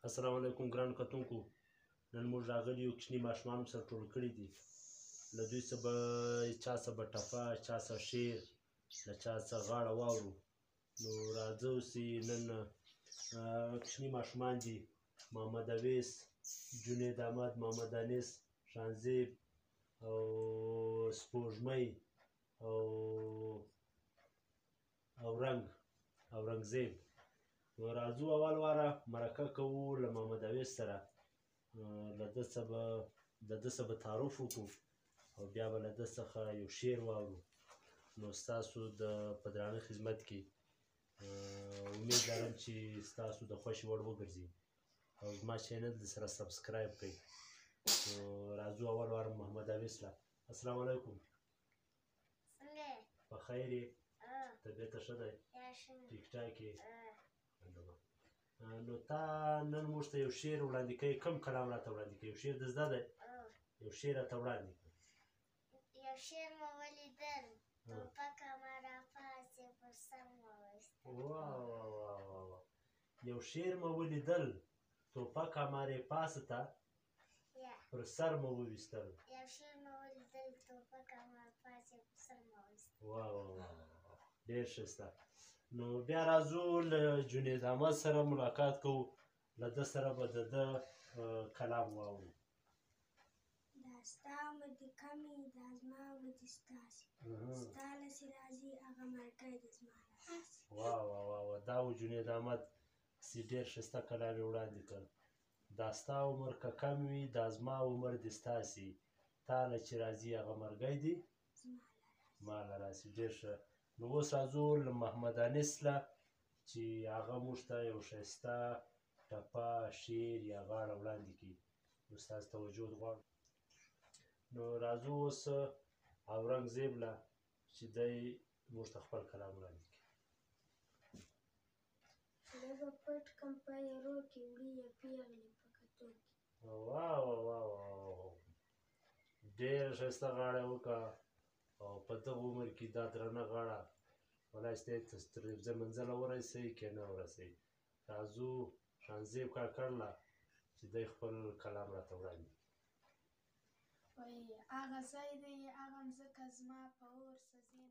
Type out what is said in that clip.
السلام علیکم ګران کتونکو، نن موږ راغلي یو کوچني ماشومان مو سره ټول کړي دي. له دوی څه به چا څه به ټپه، چا څه شعر، له چا څه غاړه واورو. نو راځه اوسې نن کوچني ماشومان دي، محمد اویس، جنید احمد، محمد انیس، شانزیب او سپوږمۍ او رنګزیب. نو راځو اول واره مرکه کوو له محمد اویس سره، له ده څه به تعارف وکړو او بیا به له ده څخه یو شعر واورو. نو ستاسو په درانه خدمت کې امید لرم چې ستاسو د خوښې وړ وګرځي او زما چینل درسره سبسکرایب کړئ. نو راځو اول واره محمد اویس له. السلام علیکم. څنګه یې؟ په خیر یې؟ طبیعت ښه دی؟ ټیک ټاک یې؟ نو تا نن موږ ته یو شعر وړاندې کوې. کوم کلام راته وړاندې کوې؟ یو شعر دې زده دی؟ یو شعر راته وړاندې کړه. یو شعر مو ولیدل، ټوپکه مه راپاڅې پر سر مو وایستل. واه یو شعر مو ولیدل، ټوپکه مه راپاسته پر سر مو وویستل. یو شعر مو ولیدل، ټوپکه مه راپاڅې پر سر مو وایستل. واه ډېر ښایسته. نو بیا راځو له جنید احمد سره ملاقات کوو، له ده سره به د ده کلام واورو. دا ستا عمر دې کم وي، دا زما عمر دې ستاسې، ستا لسې راځي هغه مرګی د زما نه راسي. واه دا و جنید احمد چې ډېر ښایسته کلام یې وړاندې کړ. دا ستا عمر که کم وي، دا زما عمر دې ستاسې، تا له چې راځي هغه مرګی دې ما له راسي. ډېر ښه. نو اوس راځو له محمد انیس له چې هغه موږ ته یو ښایسته ټپه، شعر یا غاړه وړاندې کړي. نو ستاسو توجه غواړم. نو راځو اوس اورنګزیب له چې دی موږ ته خپل کلام وړاندې کړي. زړه به پټ کړم په یارو کې، وړي یې پېغلې په کتو کې. واه ډېره ښایسته غاړه یې وکړه او په دغه عمر کې دا درنه غاړه کولای شئ تر یو منزله ورسئ که نه ورسئ. راځو شانزیب کاکړ له چې دی خپل کلام راته وړاندې کړي. وایي هغه ځای دی هغه مځکه زما په اور سوځي